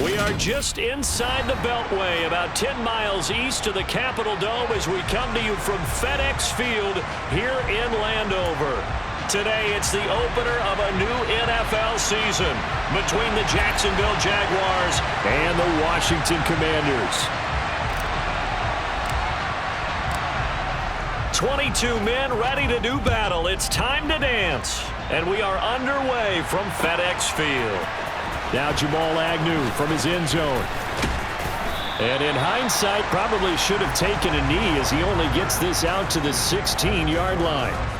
We are just inside the Beltway, about 10 miles east of the Capitol Dome as we come to you from FedEx Field here in Landover. Today, it's the opener of a new NFL season between the Jacksonville Jaguars and the Washington Commanders. 22 men ready to do battle. It's time to dance. And we are underway from FedEx Field. Now Jamal Agnew from his end zone. And in hindsight, probably should have taken a knee as he only gets this out to the 16-yard line.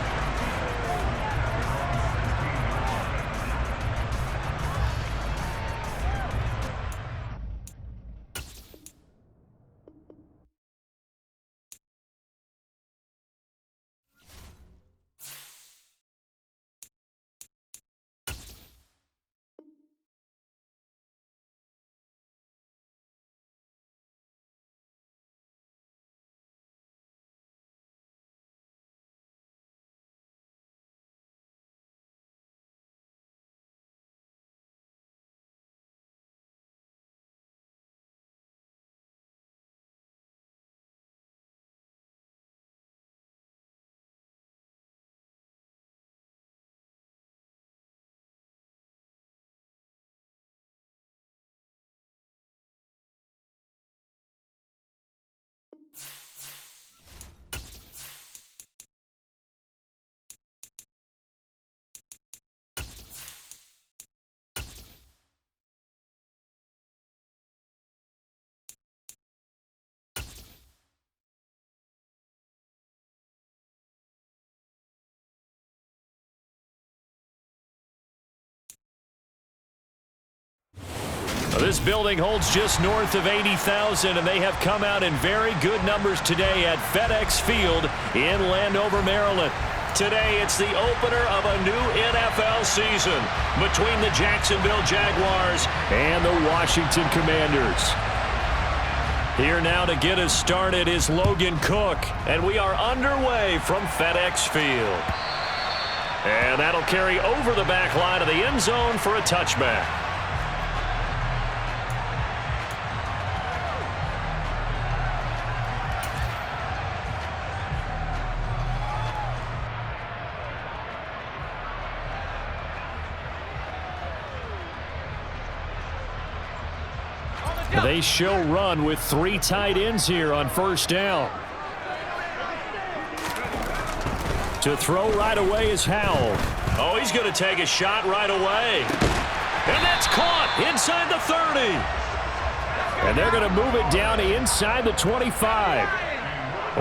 This building holds just north of 80,000, and they have come out in very good numbers today at FedEx Field in Landover, Maryland. Today, it's the opener of a new NFL season between the Jacksonville Jaguars and the Washington Commanders. Here now to get us started is Logan Cook, and we are underway from FedEx Field. And that'll carry over the back line of the end zone for a touchback. They show run with 3 tight ends here on first down. To throw right away is Howell. Oh, he's going to take a shot right away. And that's caught inside the 30. And they're going to move it down inside the 25.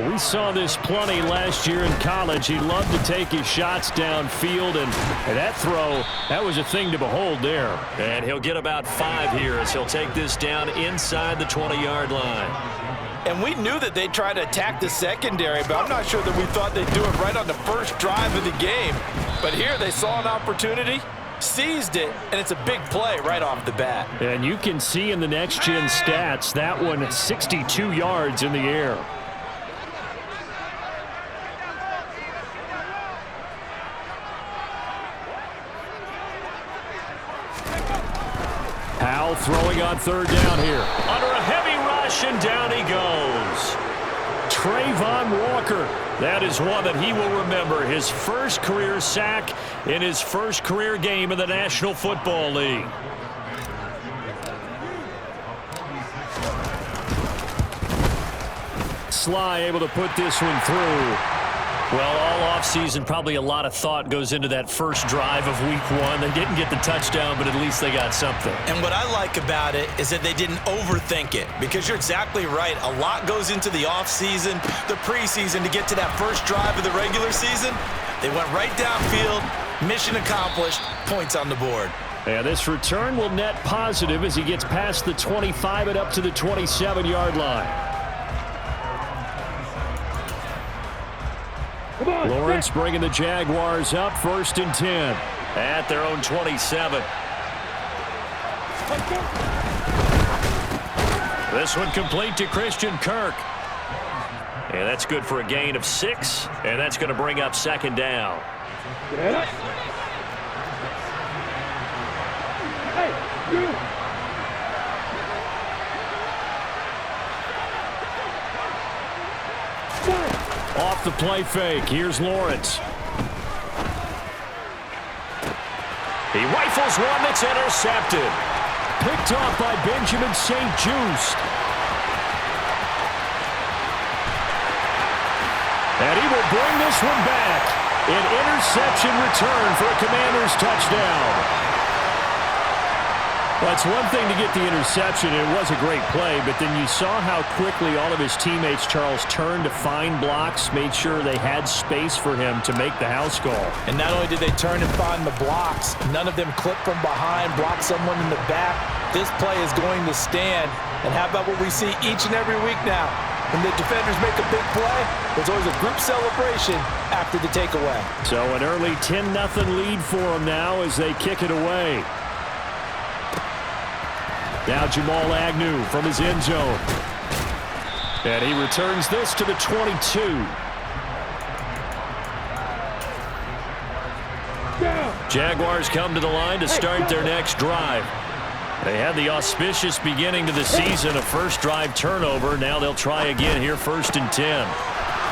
We saw this plenty last year in college. He loved to take his shots downfield, and that throw, that was a thing to behold there. And he'll get about 5 here as he'll take this down inside the 20-yard line. And we knew that they'd try to attack the secondary, but I'm not sure that we thought they'd do it right on the first drive of the game. But here they saw an opportunity, seized it, and it's a big play right off the bat. And you can see in the next-gen stats, that one 62 yards in the air. Howell throwing on third down here. Under a heavy rush, and down he goes. Trayvon Walker. That is one that he will remember. His first career sack in his first career game in the National Football League. Sly able to put this one through. Well, all offseason, probably a lot of thought goes into that first drive of week 1. They didn't get the touchdown, but at least they got something. And what I like about it is that they didn't overthink it, because you're exactly right. A lot goes into the offseason, the preseason to get to that first drive of the regular season. They went right downfield, mission accomplished, points on the board. And this return will net positive as he gets past the 25 and up to the 27-yard line. Lawrence bringing the Jaguars up, 1st and 10 at their own 27. This one complete to Christian Kirk. And that's good for a gain of 6, and that's going to bring up 2nd down. Off the play fake, here's Lawrence. He rifles one that's intercepted. Picked off by Benjamin St-Juste. And he will bring this one back. An interception return for a Commanders touchdown. Well, it's one thing to get the interception, and it was a great play, but then you saw how quickly all of his teammates, Charles, turned to find blocks, made sure they had space for him to make the house call. And not only did they turn and find the blocks, none of them clipped from behind, blocked someone in the back. This play is going to stand. And how about what we see each and every week now? When the defenders make a big play, there's always a group celebration after the takeaway. So an early 10-0 lead for them now as they kick it away. Now Jamal Agnew from his end zone. And he returns this to the 22. Jaguars come to the line to start their next drive. They had the auspicious beginning to the season, a first drive turnover. Now they'll try again here, 1st and 10.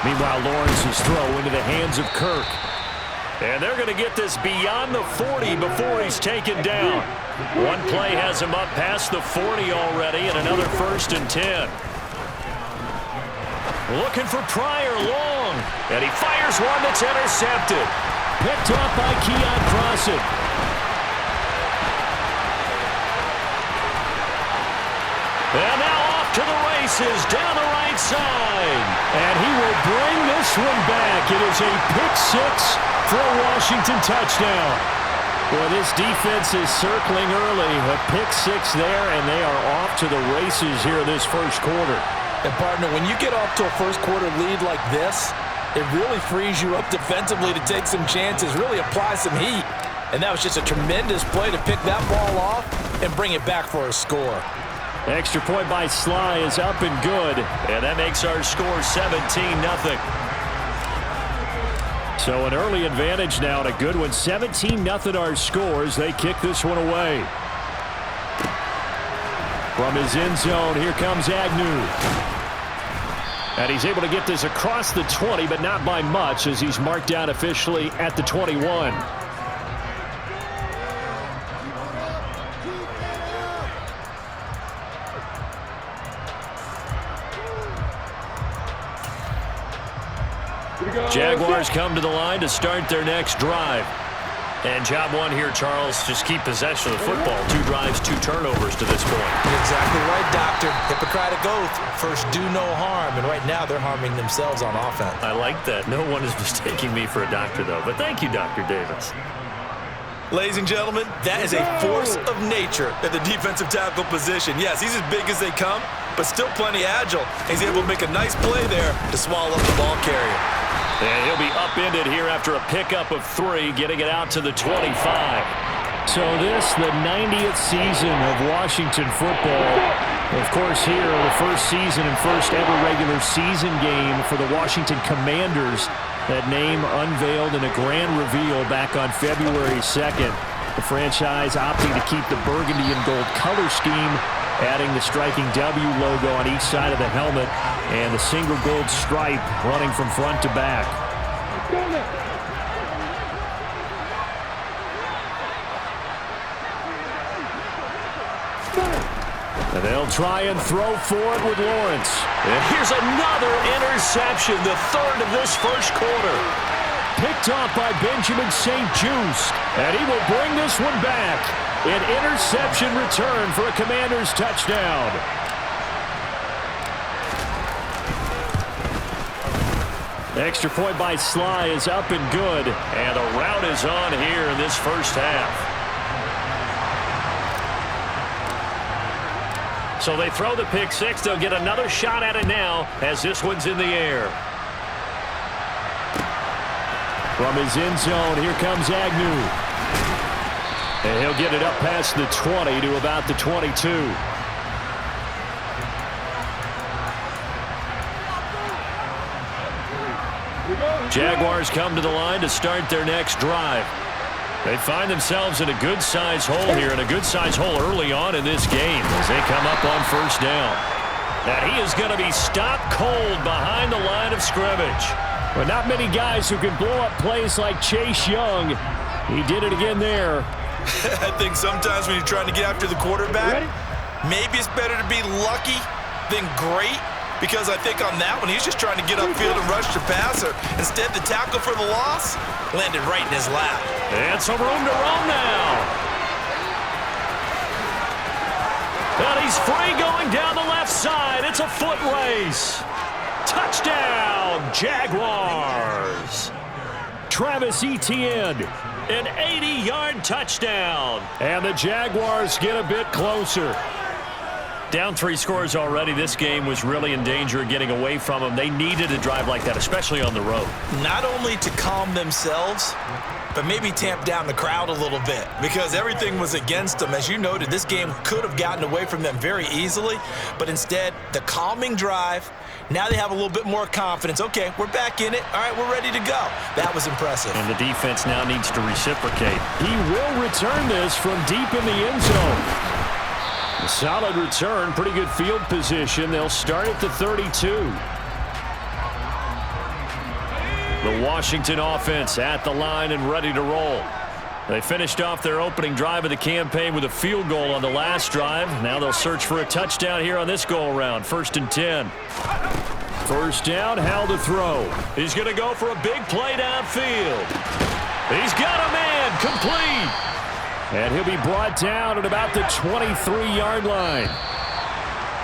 Meanwhile, Lawrence's throw into the hands of Kirk. And they're going to get this beyond the 40 before he's taken down. One play has him up past the 40 already, and another 1st and 10. Looking for Pryor long, and he fires one that's intercepted. Picked off by Keon Crossen. And now off to the races down the right side. And he will bring this one back. It is a pick-6 for a Washington touchdown. Well, this defense is circling early. A pick-6 there, and they are off to the races here this first quarter. And, partner, when you get off to a first-quarter lead like this, it really frees you up defensively to take some chances, really apply some heat. And that was just a tremendous play to pick that ball off and bring it back for a score. Extra point by Sly is up and good, and that makes our score 17-0. So an early advantage now and a good one. 17-0 our scores. They kick this one away. From his end zone, here comes Agnew. And he's able to get this across the 20, but not by much as he's marked down officially at the 21. Jaguars come to the line to start their next drive. And job one here, Charles, just keep possession of the football. 2 drives, 2 turnovers to this point. You're exactly right, Doctor. Hippocratic oath, first do no harm. And right now they're harming themselves on offense. I like that. No one is mistaking me for a doctor, though. But thank you, Dr. Davis. Ladies and gentlemen, that is a force of nature at the defensive tackle position. Yes, he's as big as they come, but still plenty agile. He's able to make a nice play there to swallow up the ball carrier. And he'll be upended here after a pickup of 3, getting it out to the 25. So this, the 90th season of Washington football. Of course, here, the first season and first ever regular season game for the Washington Commanders. That name unveiled in a grand reveal back on February 2nd. The franchise opting to keep the burgundy and gold color scheme, adding the striking W logo on each side of the helmet and the single gold stripe running from front to back. And they'll try and throw for it with Lawrence. And here's another interception, the 3rd of this first quarter. Picked off by Benjamin St-Juste. And he will bring this one back. An interception return for a Commanders touchdown. Extra point by Sly is up and good. And the rout is on here in this first half. So they throw the pick-6. They'll get another shot at it now as this one's in the air. From his end zone, here comes Agnew. And he'll get it up past the 20 to about the 22. Jaguars come to the line to start their next drive. They find themselves in a good-size hole here, and a good-size hole early on in this game as they come up on first down. And he is going to be stopped cold behind the line of scrimmage. But not many guys who can blow up plays like Chase Young. He did it again there. I think sometimes when you're trying to get after the quarterback, maybe it's better to be lucky than great. Because I think on that one, he's just trying to get upfield and rush the passer. Instead, the tackle for the loss landed right in his lap. And some room to roam now. And he's free going down the left side. It's a foot race. Touchdown, Jaguars. Travis Etienne, an 80-yard touchdown. And the Jaguars get a bit closer. Down 3 scores already. This game was really in danger of getting away from them. They needed a drive like that, especially on the road. Not only to calm themselves, but maybe tamp down the crowd a little bit because everything was against them. As you noted, this game could have gotten away from them very easily, but instead, the calming drive, now they have a little bit more confidence. Okay, we're back in it. All right, we're ready to go. That was impressive. And the defense now needs to reciprocate. He will return this from deep in the end zone. A solid return, pretty good field position. They'll start at the 32. The Washington offense at the line and ready to roll. They finished off their opening drive of the campaign with a field goal on the last drive. Now they'll search for a touchdown here on this go-around. 1st and 10. First down, Howell to throw. He's going to go for a big play downfield. He's got a man, complete. And he'll be brought down at about the 23-yard line.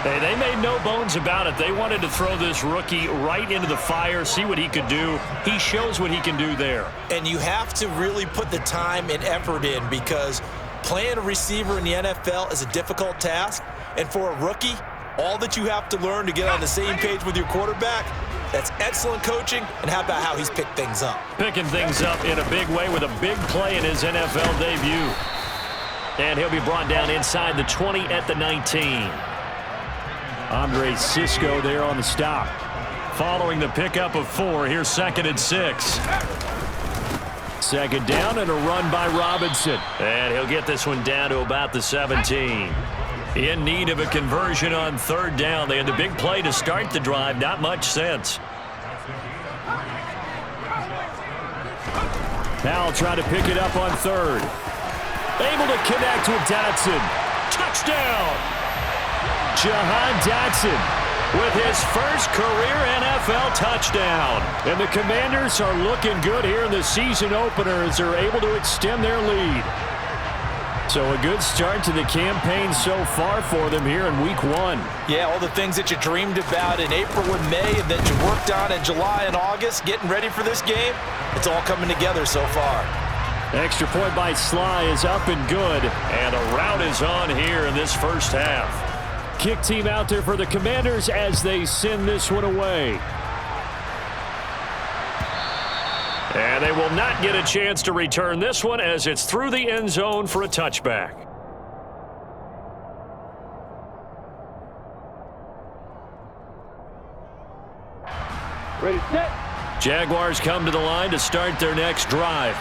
Hey, they made no bones about it. They wanted to throw this rookie right into the fire, see what he could do. He shows what he can do there. And you have to really put the time and effort in because playing a receiver in the NFL is a difficult task. And for a rookie, all that you have to learn to get on the same page with your quarterback, that's excellent coaching. And how about how he's picked things up? Picking things up in a big way with a big play in his NFL debut. And he'll be brought down inside the 20 at the 19. Andre Cisco there on the stop. Following the pickup of 4, here's 2nd and 6. Second down and a run by Robinson. And he'll get this one down to about the 17. In need of a conversion on 3rd down. They had the big play to start the drive. Not much sense. Now try to pick it up on 3rd. Able to connect with Dotson. Touchdown! Jahan Dotson with his first career NFL touchdown. And the Commanders are looking good here in the season opener as they're able to extend their lead. So a good start to the campaign so far for them here in week 1. Yeah, all the things that you dreamed about in April and May and that you worked on in July and August, getting ready for this game, it's all coming together so far. Extra point by Sly is up and good, and a rout is on here in this first half. Kick team out there for the Commanders as they send this one away. And they will not get a chance to return this one as it's through the end zone for a touchback. Ready, set. Jaguars come to the line to start their next drive.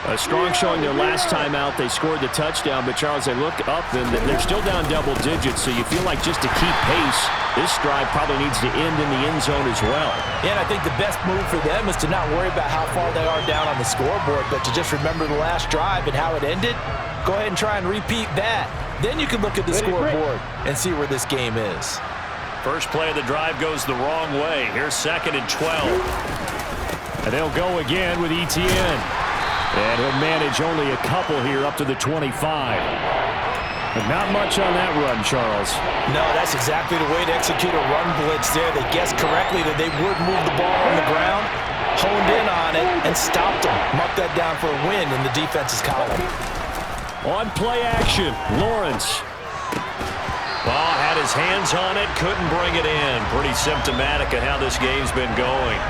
A strong showing their last time out. They scored the touchdown, but Charles, they look up and they're still down double digits, so you feel like just to keep pace, this drive probably needs to end in the end zone as well. Yeah, and I think the best move for them is to not worry about how far they are down on the scoreboard, but to just remember the last drive and how it ended. Go ahead and try and repeat that. Then you can look at the scoreboard and see where this game is. First play of the drive goes the wrong way. Here's 2nd and 12. And they'll go again with Etienne. And he'll manage only a couple here up to the 25. But not much on that run, Charles. No, that's exactly the way to execute a run blitz there. They guessed correctly that they would move the ball on the ground, honed in on it, and stopped them. Marked that down for a win in the defense's column. On play action, Lawrence. Ball had his hands on it, couldn't bring it in. Pretty symptomatic of how this game's been going.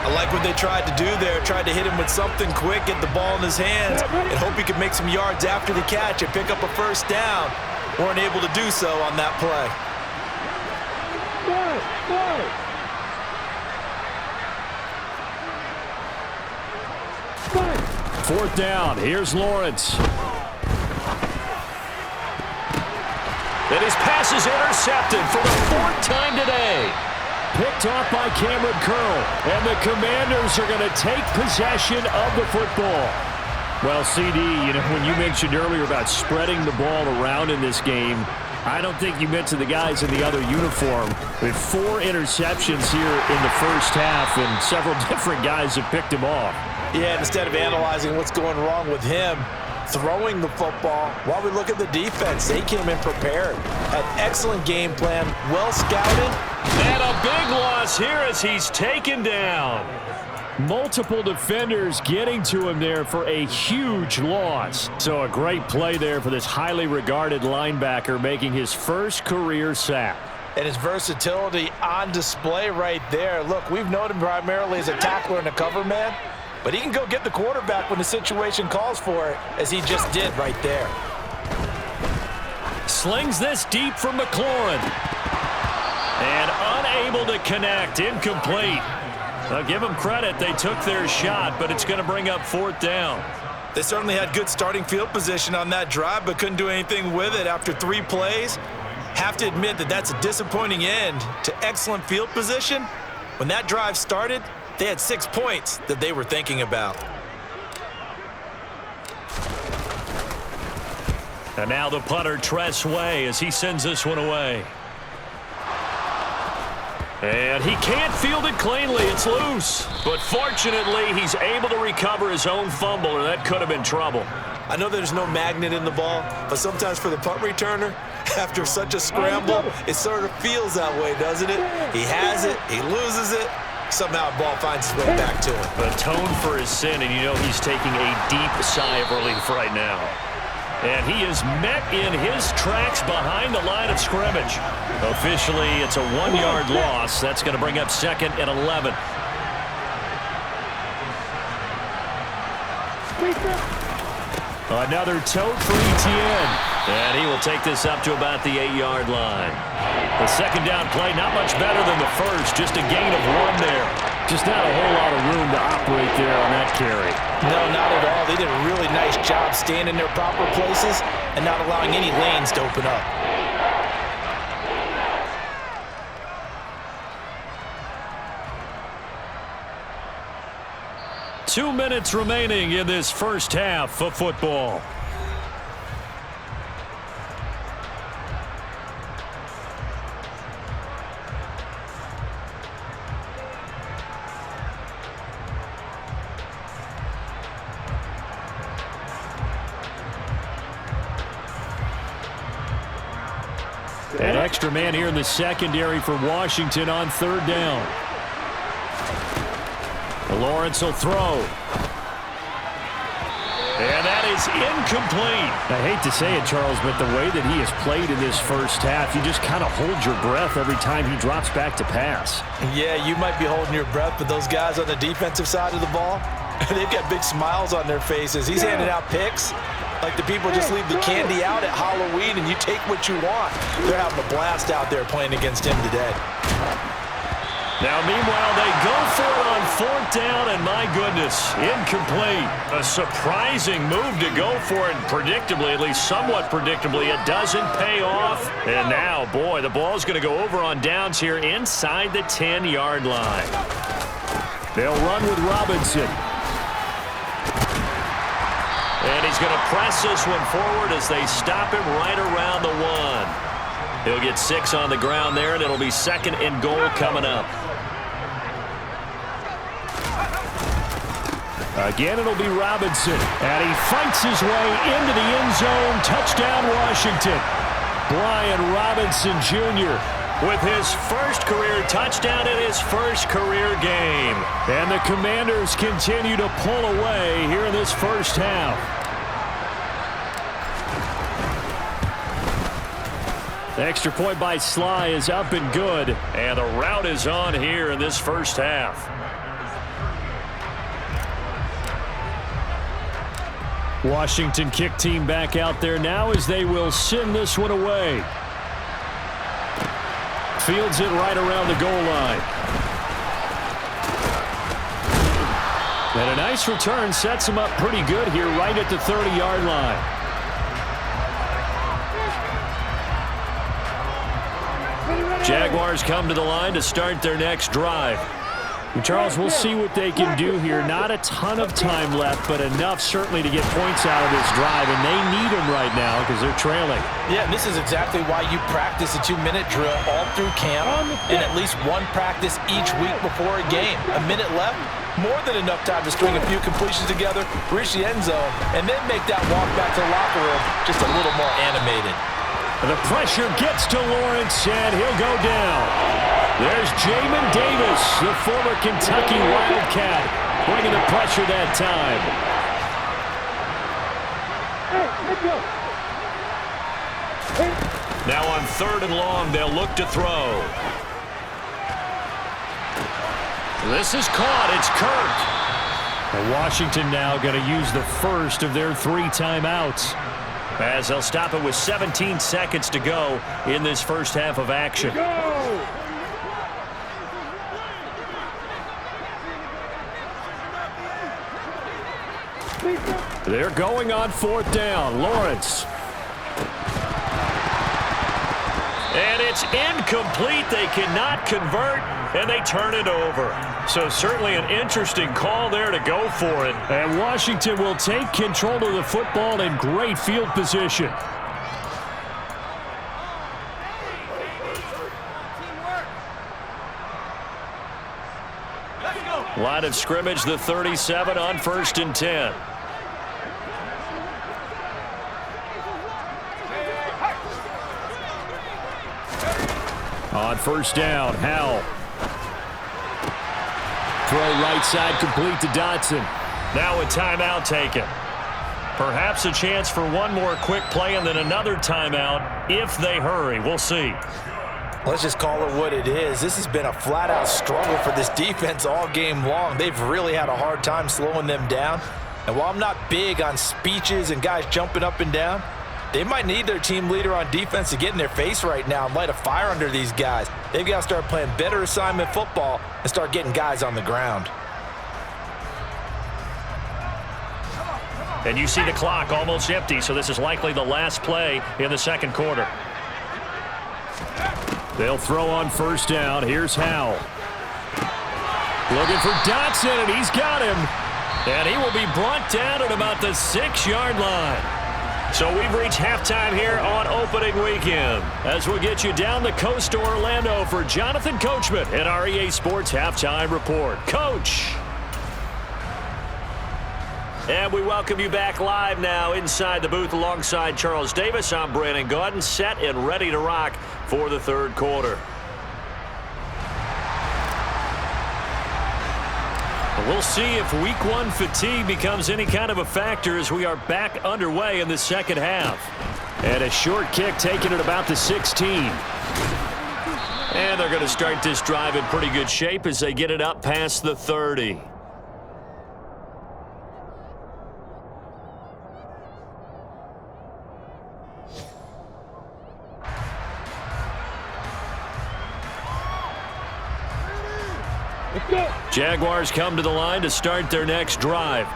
I like what they tried to do there. Tried to hit him with something quick, get the ball in his hands, and hope he could make some yards after the catch and pick up a first down. Weren't able to do so on that play. 4th down. Here's Lawrence. And his pass is intercepted for the 4th time today. picked off by Cameron Curl. And the Commanders are going to take possession of the football. Well, CD, when you mentioned earlier about spreading the ball around in this game, I don't think you mentioned the guys in the other uniform. With 4 interceptions here in the first half, and several different guys have picked him off. Yeah, instead of analyzing what's going wrong with him, throwing the football, while we look at the defense, they came in prepared. Had excellent game plan, well scouted. And a big loss here as he's taken down. Multiple defenders getting to him there for a huge loss. So a great play there for this highly regarded linebacker, making his first career sack. And his versatility on display right there. Look, we've known him primarily as a tackler and a cover man, but he can go get the quarterback when the situation calls for it, as he just did right there. Slings this deep from McLaurin. And unable to connect, incomplete. I'll give them credit, they took their shot, but it's going to bring up 4th down. They certainly had good starting field position on that drive, but couldn't do anything with it after 3 plays. Have to admit that that's a disappointing end to excellent field position. When that drive started, they had 6 points that they were thinking about. And now the punter, Tress Way, as he sends this one away. And he can't field it cleanly. It's loose. But fortunately, he's able to recover his own fumble, or that could have been trouble. I know there's no magnet in the ball, but sometimes for the punt returner, after such a scramble, it sort of feels that way, doesn't it? He has it, he loses it, somehow the ball finds its way back to him. Atone for his sin, and he's taking a deep sigh of relief right now. And he is met in his tracks behind the line of scrimmage. Officially, it's a 1-yard loss. That's going to bring up 2nd and 11. Another tote for Etienne. And he will take this up to about the 8-yard line. The second down play, not much better than the first. Just a gain of 1 there. Just not a whole lot of room to operate there on that carry. No, not at all. They did a really nice job staying in their proper places and not allowing any lanes to open up. Two minutes remaining in this first half of football. An extra man here in the secondary for Washington on 3rd down. Lawrence will throw. And that is incomplete. I hate to say it, Charles, but the way that he has played in this first half, you just kind of hold your breath every time he drops back to pass. Yeah, you might be holding your breath, but those guys on the defensive side of the ball, they've got big smiles on their faces. He's handing out picks like the people just leave the candy out at Halloween and you take what you want. They're having a blast out there playing against him today. Now, meanwhile, they go for it on 4th down, and my goodness, incomplete. A surprising move to go for it, and predictably, at least somewhat predictably, it doesn't pay off. And now, boy, the ball's going to go over on downs here inside the 10-yard line. They'll run with Robinson. And he's going to press this one forward as they stop him right around the 1. He'll get 6 on the ground there, and it'll be 2nd and goal coming up. Again, it'll be Robinson. And he fights his way into the end zone. Touchdown, Washington. Brian Robinson Jr. with his first career touchdown in his first career game. And the Commanders continue to pull away here in this first half. The extra point by Sly is up and good. And the route is on here in this first half. Washington kick team back out there now as they will send this one away. Fields it right around the goal line. And a nice return sets him up pretty good here right at the 30-yard line. Jaguars come to the line to start their next drive. And Charles, we'll see what they can do here. Not a ton of time left, but enough certainly to get points out of this drive, and they need them right now because they're trailing. Yeah, and this is exactly why you practice a 2-minute drill all through camp and at least one practice each week before a game. A minute left, more than enough time to string a few completions together, reach the end zone, and then make that walk back to the locker room just a little more animated. The pressure gets to Lawrence, and he'll go down. There's Jamin Davis, the former Kentucky Wildcat, bringing the pressure that time. Now on 3rd and long, they'll look to throw. This is caught. It's Kirk. And Washington now going to use the first of their 3 timeouts. As they'll stop it with 17 seconds to go in this first half of action. They're going on 4th down. Lawrence. And it's incomplete. They cannot convert, and they turn it over. So certainly an interesting call there to go for it. And Washington will take control of the football in great field position. Line of scrimmage, the 37 on 1st and 10. On 1st down, Howell. Throw right side complete to Dotson. Now a timeout taken. Perhaps a chance for one more quick play and then another timeout if they hurry. We'll see. Let's just call it what it is. This has been a flat-out struggle for this defense all game long. They've really had a hard time slowing them down. And while I'm not big on speeches and guys jumping up and down, they might need their team leader on defense to get in their face right now and light a fire under these guys. They've got to start playing better assignment football and start getting guys on the ground. And you see the clock almost empty, so this is likely the last play in the second quarter. They'll throw on 1st down. Here's Howell. Looking for Dotson, and he's got him. And he will be brought down at about the 6-yard line. So we've reached halftime here on opening weekend. As we'll get you down the coast to Orlando for Jonathan Coachman at our EA Sports Halftime Report. Coach. And we welcome you back live now inside the booth alongside Charles Davis. I'm Brandon Gaudin, set and ready to rock for the third quarter. We'll see if week 1 fatigue becomes any kind of a factor as we are back underway in the second half. And a short kick taken at about the 16. And they're going to start this drive in pretty good shape as they get it up past the 30. Jaguars come to the line to start their next drive.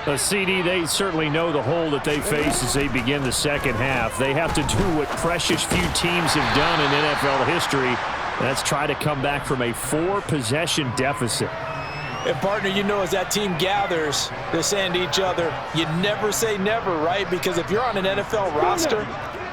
A CD, they certainly know the hole that they face as they begin the second half. They have to do what precious few teams have done in NFL history. That's try to come back from a 4-possession deficit. And, partner, you know, as that team gathers, they're saying to each other, you never say never, right? Because if you're on an NFL roster,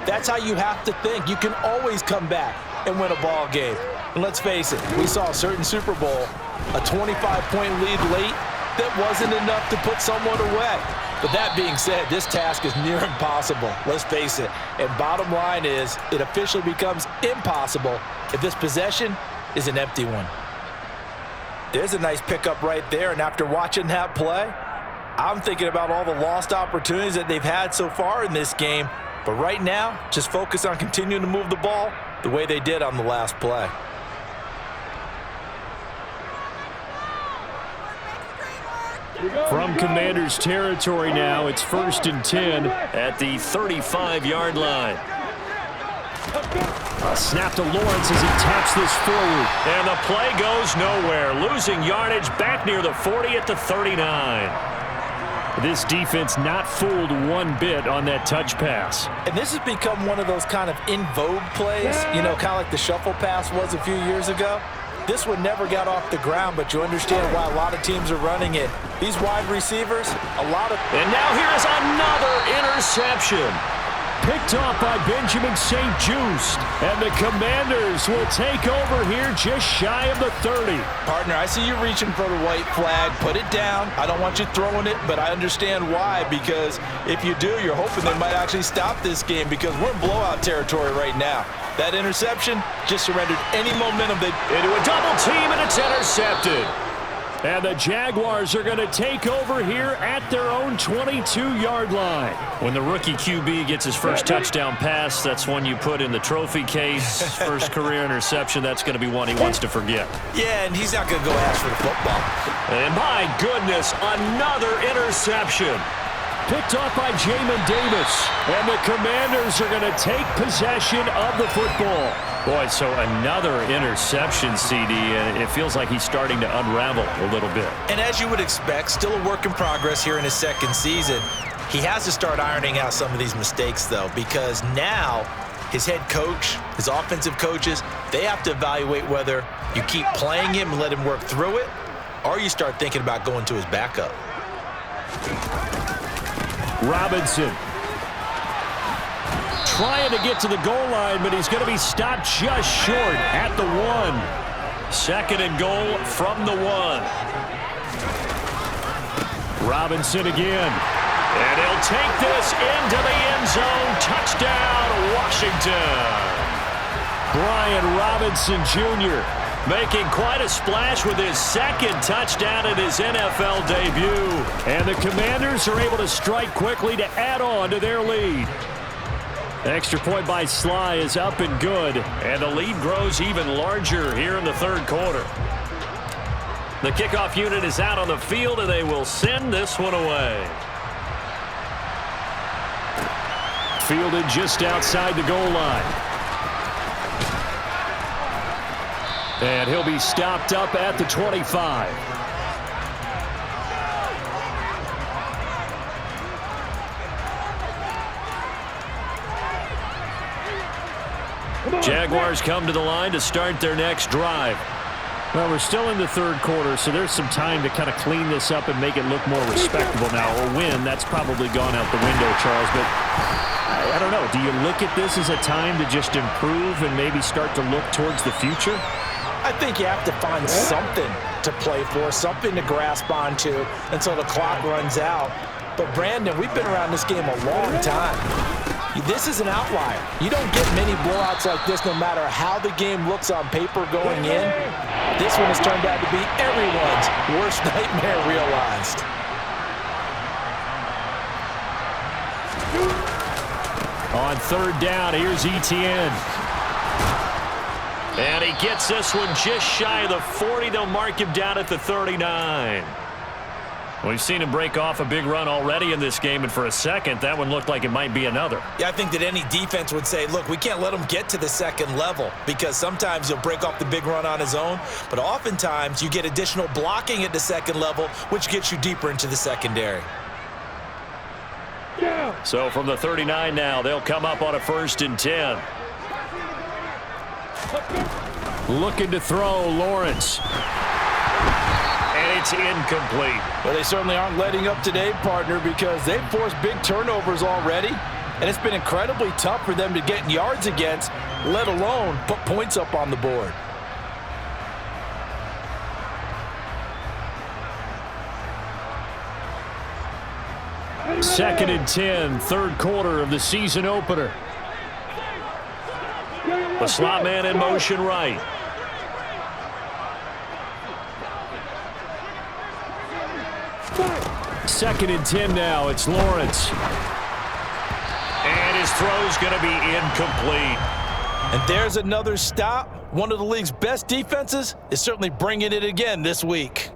that's how you have to think. You can always come back and win a ball game. And let's face it, we saw a certain Super Bowl, a 25-point lead late that wasn't enough to put someone away. But that being said, this task is near impossible. Let's face it. And bottom line is, it officially becomes impossible if this possession is an empty one. There's a nice pickup right there, and after watching that play, I'm thinking about all the lost opportunities that they've had so far in this game. But right now, just focus on continuing to move the ball the way they did on the last play. From Commanders territory now, it's 1st and 10 at the 35-yard line. A snap to Lawrence as he taps this forward. And the play goes nowhere, losing yardage back near the 40 at the 39. This defense not fooled one bit on that touch pass. And this has become one of those kind of in vogue plays, you know, kind of like the shuffle pass was a few years ago. This one never got off the ground, but you understand why a lot of teams are running it. These wide receivers, a lot of... And now here is another interception. Picked off by Benjamin St-Juste. And the Commanders will take over here just shy of the 30. Partner, I see you reaching for the white flag. Put it down. I don't want you throwing it, but I understand why. Because if you do, you're hoping they might actually stop this game because we're in blowout territory right now. That interception just surrendered any momentum. Into a double team, and it's intercepted. And the Jaguars are going to take over here at their own 22-yard line. When the rookie QB gets his first touchdown pass, that's one you put in the trophy case. First career interception, that's going to be one he wants to forget. Yeah, and he's not going to go ask for the football. And my goodness, another interception. Picked off by Jamin Davis. And the Commanders are going to take possession of the football. Boy, so another interception, CD, and it feels like he's starting to unravel a little bit. And as you would expect, still a work in progress here in his second season. He has to start ironing out some of these mistakes, though, because now his head coach, his offensive coaches, they have to evaluate whether you keep playing him and let him work through it, or you start thinking about going to his backup. Robinson trying to get to the goal line, but he's going to be stopped just short at the 1. Second and goal from the 1. Robinson again. And he'll take this into the end zone. Touchdown, Washington. Brian Robinson Jr. making quite a splash with his second touchdown in his NFL debut. And the Commanders are able to strike quickly to add on to their lead. Extra point by Sly is up and good. And the lead grows even larger here in the third quarter. The kickoff unit is out on the field, and they will send this one away. Fielded just outside the goal line. And he'll be stopped up at the 25. Jaguars come to the line to start their next drive. Well, we're still in the third quarter, so there's some time to kind of clean this up and make it look more respectable now. A win, that's probably gone out the window, Charles. But I don't know. Do you look at this as a time to just improve and maybe start to look towards the future? I think you have to find something to play for, something to grasp onto until the clock runs out. But, Brandon, we've been around this game a long time. This is an outlier. You don't get many blowouts like this no matter how the game looks on paper going in. This one has turned out to be everyone's worst nightmare realized. On third down, here's Etienne. And he gets this one just shy of the 40. They'll mark him down at the 39. We've seen him break off a big run already in this game, and for a second, that one looked like it might be another. Yeah, I think that any defense would say, look, we can't let him get to the second level because sometimes he'll break off the big run on his own, but oftentimes you get additional blocking at the second level, which gets you deeper into the secondary. So from the 39 now, they'll come up on a 1st and 10. Looking to throw, Lawrence. And it's incomplete. Well, they certainly aren't letting up today, partner, because they've forced big turnovers already, and it's been incredibly tough for them to get yards against, let alone put points up on the board. Second and 10, third quarter of the season opener. The slot man in motion right. Second and 10 now. It's Lawrence. And his throw's going to be incomplete. And there's another stop. One of the league's best defenses is certainly bringing it again this week.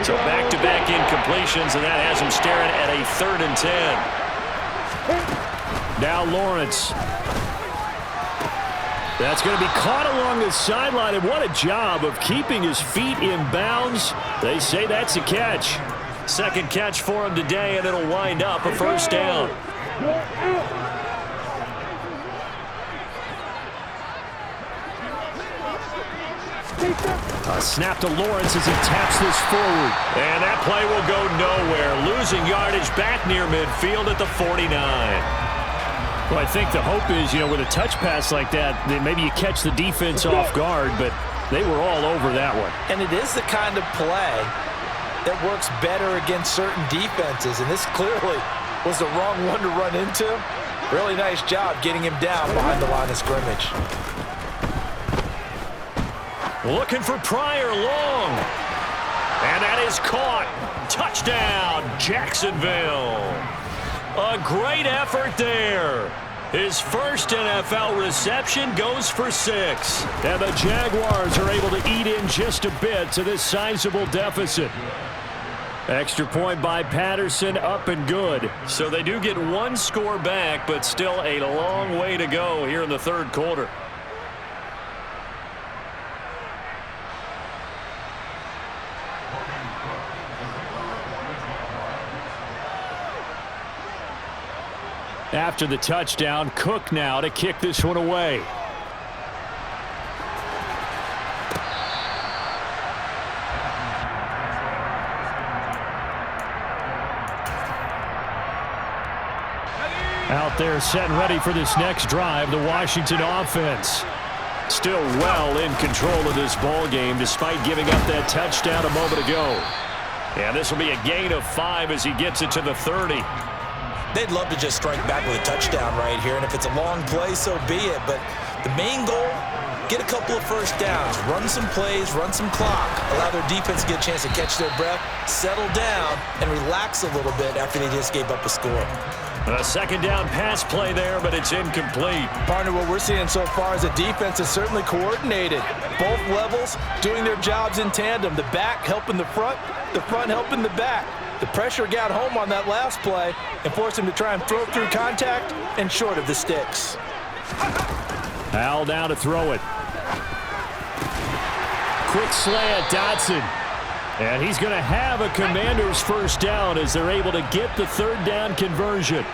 So back-to-back incompletions, and that has him staring at a 3rd and 10. Now Lawrence. That's going to be caught along the sideline, and what a job of keeping his feet in bounds. They say that's a catch. Second catch for him today, and it'll wind up a first down. A snap to Lawrence as he taps this forward. And that play will go nowhere. Losing yardage back near midfield at the 49. Well, I think the hope is, with a touch pass like that, that maybe you catch the defense off guard, but they were all over that one. And it is the kind of play that works better against certain defenses, and this clearly was the wrong one to run into. Really nice job getting him down behind the line of scrimmage. Looking for Pryor long. And that is caught. Touchdown, Jacksonville. A great effort there. His first NFL reception goes for 6. And the Jaguars are able to eat in just a bit to this sizable deficit. Extra point by Patterson, up and good. So they do get one score back, but still a long way to go here in the third quarter. After the touchdown, Cook now to kick this one away. Out there setting ready for this next drive, the Washington offense. Still well in control of this ball game despite giving up that touchdown a moment ago. And this will be a gain of 5 as he gets it to the 30. They'd love to just strike back with a touchdown right here, and if it's a long play, so be it. But the main goal, get a couple of first downs, run some plays, run some clock, allow their defense to get a chance to catch their breath, settle down, and relax a little bit after they just gave up a score. A second down pass play there, but it's incomplete. Partner, what we're seeing so far is the defense is certainly coordinated. Both levels doing their jobs in tandem. The back helping the front helping the back. The pressure got home on that last play and forced him to try and throw through contact and short of the sticks. Al down to throw it. Quick slant, Dotson. And he's going to have a Commanders first down as they're able to get the third down conversion.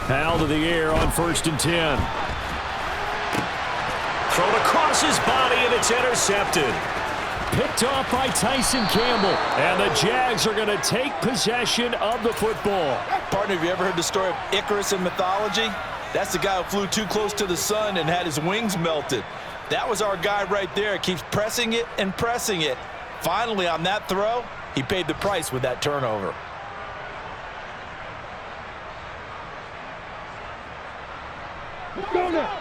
Al to the air on 1st and 10. Thrown across his body, and it's intercepted. Picked off by Tyson Campbell. And the Jags are going to take possession of the football. Partner, have you ever heard the story of Icarus in mythology? That's the guy who flew too close to the sun and had his wings melted. That was our guy right there. Keeps pressing it and pressing it. Finally, on that throw, he paid the price with that turnover. Let's go now.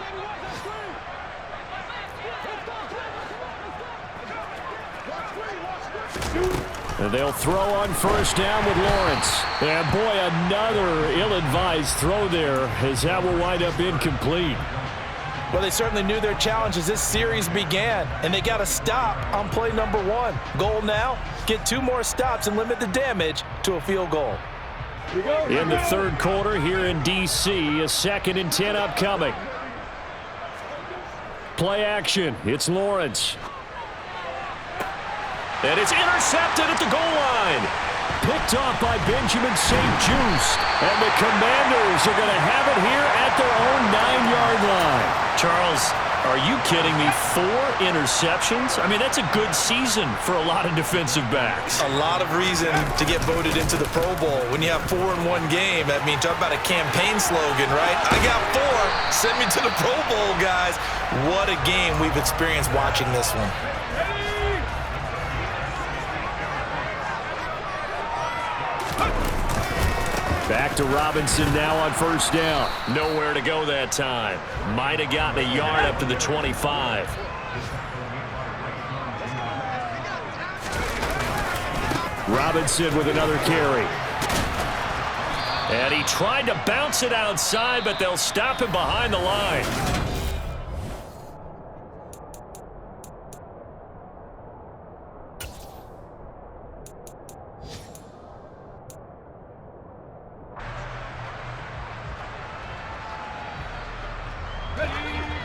And they'll throw on 1st down with Lawrence. And boy, another ill-advised throw there as that will wind up incomplete. Well, they certainly knew their challenge as this series began, and they got to stop on play number 1. Goal now, get 2 more stops and limit the damage to a field goal. In the third quarter here in D.C., a 2nd and 10 upcoming. Play action, it's Lawrence. And it's intercepted at the goal line. Picked off by Benjamin St-Juste. And the Commanders are going to have it here at their own 9-yard line. Charles, are you kidding me? 4 interceptions? I mean, that's a good season for a lot of defensive backs. A lot of reason to get voted into the Pro Bowl. When you have 4 in one game, I mean, talk about a campaign slogan, right? I got 4. Send me to the Pro Bowl, guys. What a game we've experienced watching this one. Back to Robinson now on 1st down. Nowhere to go that time. Might have gotten a yard up to the 25. Robinson with another carry. And he tried to bounce it outside, but they'll stop him behind the line.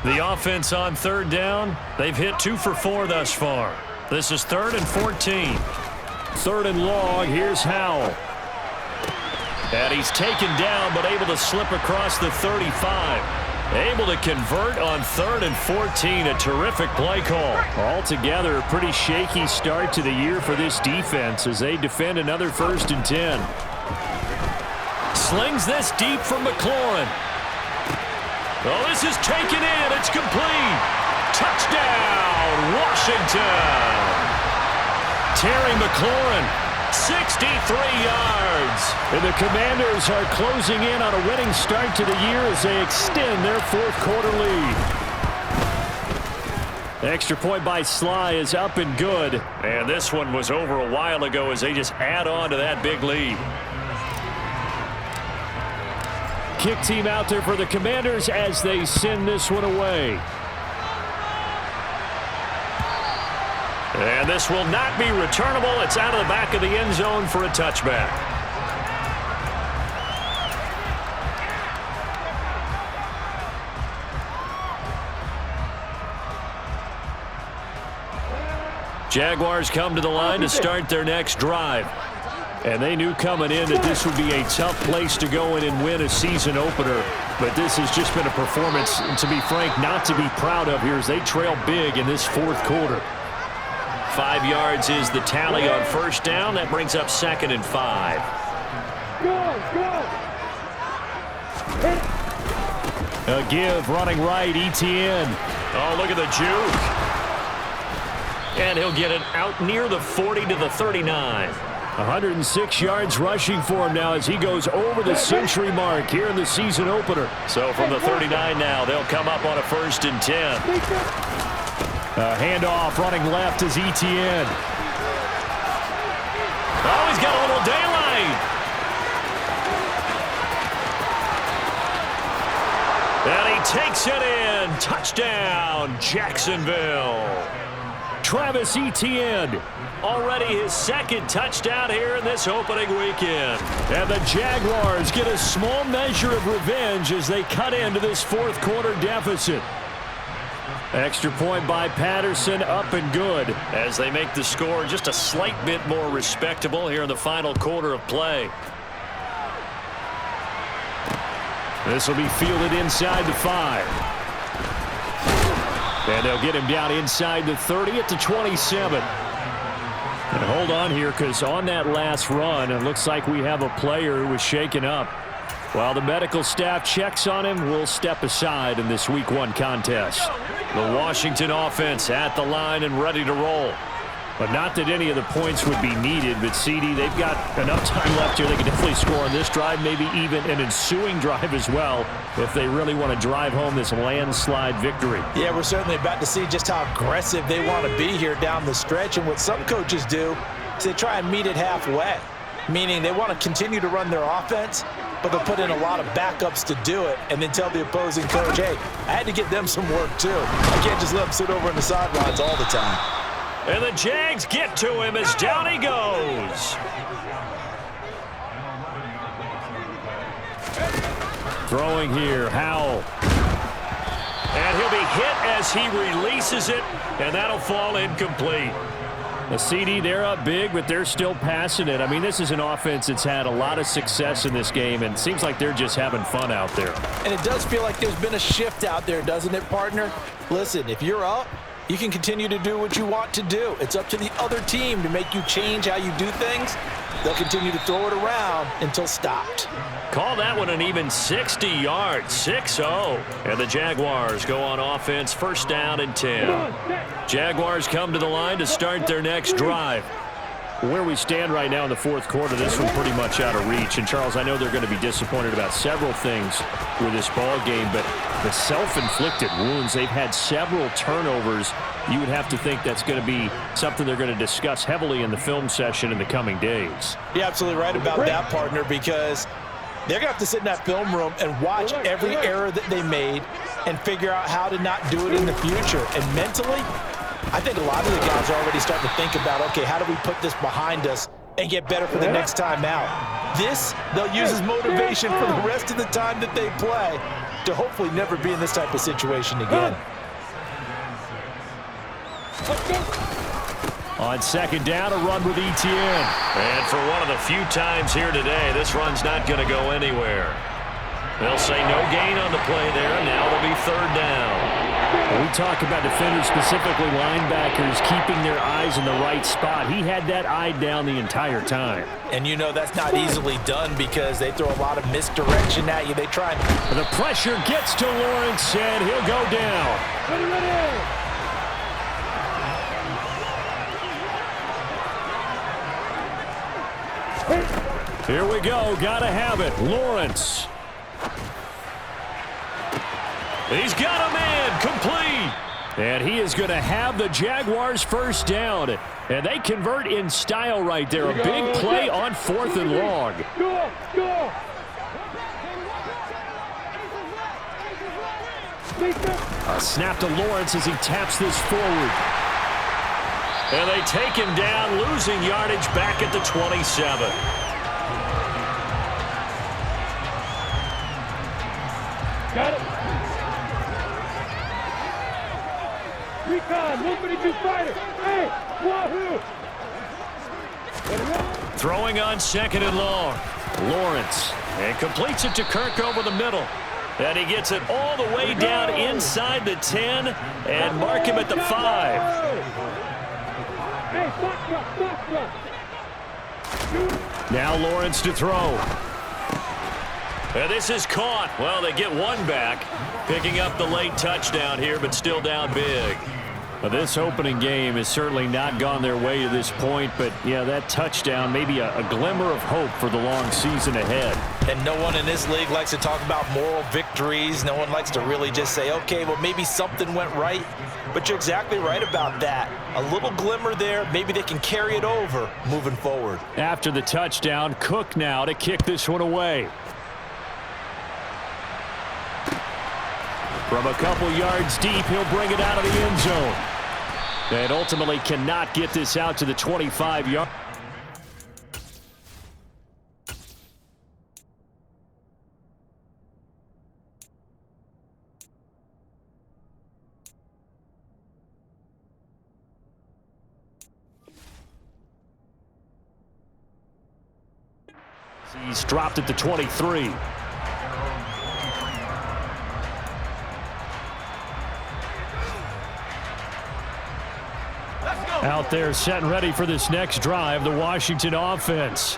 The offense on third down, they've hit 2 for 4 thus far. This is 3rd and 14. 3rd and long. Here's Howell. And he's taken down, but able to slip across the 35. Able to convert on 3rd and 14. A terrific play call. Altogether, a pretty shaky start to the year for this defense as they defend another 1st and 10. Slings this deep from McLaurin. Oh, this is taken in. It's complete. Touchdown, Washington. Terry McLaurin, 63 yards. And the Commanders are closing in on a winning start to the year as they extend their 4th quarter lead. The extra point by Sly is up and good. And this one was over a while ago as they just add on to that big lead. Kick team out there for the Commanders as they send this one away. And this will not be returnable. It's out of the back of the end zone for a touchback. Jaguars come to the line to start their next drive. And they knew coming in that this would be a tough place to go in and win a season opener. But this has just been a performance, to be frank, not to be proud of here as they trail big in this 4th quarter. 5 yards is the tally on 1st down. That brings up 2nd and 5. A give running right, ETN. Oh, look at the juke. And he'll get it out near the 40 to the 39. 106 yards rushing for him now as he goes over the century mark here in the season opener. So from the 39 now, they'll come up on a 1st and 10. Handoff running left is ETN. Oh, he's got a little daylight. And he takes it in. Touchdown, Jacksonville. Travis Etienne. Already his 2nd touchdown here in this opening weekend. And the Jaguars get a small measure of revenge as they cut into this 4th quarter deficit. Extra point by Patterson, up and good. As they make the score just a slight bit more respectable here in the final quarter of play. This will be fielded inside the 5. And they'll get him down inside the 30 at the 27. And hold on here, because on that last run, it looks like we have a player who was shaken up. While the medical staff checks on him, we'll step aside in this Week 1 contest. The Washington offense at the line and ready to roll. But not that any of the points would be needed, but CD, they've got enough time left here. They can definitely score on this drive, maybe even an ensuing drive as well, if they really want to drive home this landslide victory. Yeah, we're certainly about to see just how aggressive they want to be here down the stretch. And what some coaches do is they try and meet it halfway, meaning they want to continue to run their offense, but they'll put in a lot of backups to do it and then tell the opposing coach, hey, I had to get them some work too. I can't just let them sit over on the sidelines all the time. And the Jags get to him as down he goes. Throwing here, Howell. And he'll be hit as he releases it, and that'll fall incomplete. The CD, they're up big, but they're still passing it. I mean, this is an offense that's had a lot of success in this game, and it seems like they're just having fun out there. And it does feel like there's been a shift out there, doesn't it, partner? Listen, if you're up, you can continue to do what you want to do. It's up to the other team to make you change how you do things. They'll continue to throw it around until stopped. Call that one an even 60 yards, 6-0. And the Jaguars go on offense, 1st down and 10. Jaguars come to the line to start their next drive. Where we stand right now in the 4th quarter, this one pretty much out of reach. And, Charles, I know they're going to be disappointed about several things with this ball game, but the self-inflicted wounds, they've had several turnovers. You would have to think that's going to be something they're going to discuss heavily in the film session in the coming days. You're absolutely right about that, partner, because they're going to have to sit in that film room and watch every error that they made and figure out how to not do it in the future. And mentally, I think a lot of the guys are already starting to think about, okay, how do we put this behind us and get better for the next time out? This, they'll use as motivation for the rest of the time that they play. to hopefully never be in this type of situation again. On second down, a run with Etienne. And for one of the few times here today, this run's not going to go anywhere. They'll say no gain on the play there, and now it'll be third down. We talk about defenders, specifically linebackers, keeping their eyes in the right spot. He had that eye down the entire time. And you know that's not easily done because they throw a lot of misdirection at you. They try and... The pressure gets to Lawrence, and he'll go down. Here we go. Gotta have it. Lawrence. He's got a man complete. And he is going to have the Jaguars first down. And they convert in style right there. A big play on 4th and long. Go! A snap to Lawrence as he taps this forward. And they take him down, losing yardage back at the 27. Got it. Recon, 132 fighter. Hey, wahoo! Throwing on second and long. Lawrence. And completes it to Kirk over the middle. And he gets it all the way down inside the 10 and mark him at the 5. Hey, stop. Now Lawrence to throw. And this is caught. Well, they get one back, picking up the late touchdown here, but still down big. Well, this opening game has certainly not gone their way to this point, but, yeah, that touchdown, maybe a glimmer of hope for the long season ahead. And no one in this league likes to talk about moral victories. No one likes to really just say, okay, well, maybe something went right. But you're exactly right about that. A little glimmer there. Maybe they can carry it over moving forward. After the touchdown, Cook now to kick this one away. From a couple yards deep, he'll bring it out of the end zone. And ultimately cannot get this out to the 25-yard. He's dropped at the 23. Out there set and ready for this next drive, the Washington offense.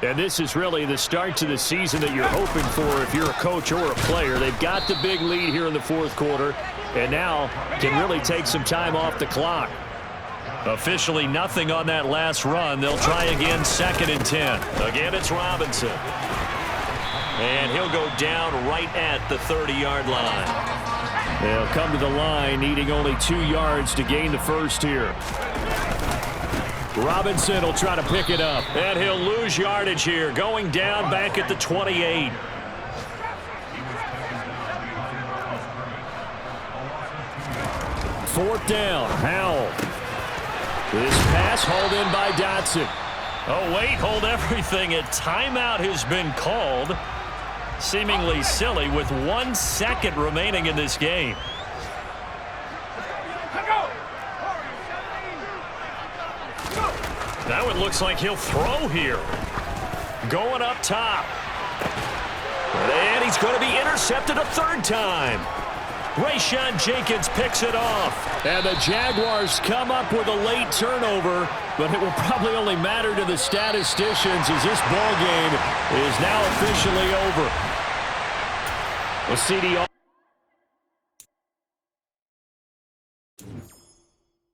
And this is really the start to the season that you're hoping for if you're a coach or a player. They've got the big lead here in the fourth quarter and now can really take some time off the clock. Officially nothing on that last run. They'll try again, 2nd and 10. Again, it's Robinson. And he'll go down right at the 30-yard line. They'll come to the line, needing only 2 yards to gain the first here. Robinson will try to pick it up. And he'll lose yardage here, going down back at the 28. Fourth down, Howell. This pass hauled in by Dotson. Oh, wait, hold everything. A timeout has been called. Seemingly silly with 1 second remaining in this game. Now it looks like he'll throw here. Going up top. And he's going to be intercepted a 3rd time. Rayshawn Jenkins picks it off. And the Jaguars come up with a late turnover, but it will probably only matter to the statisticians as this ball game is now officially over. Well, CD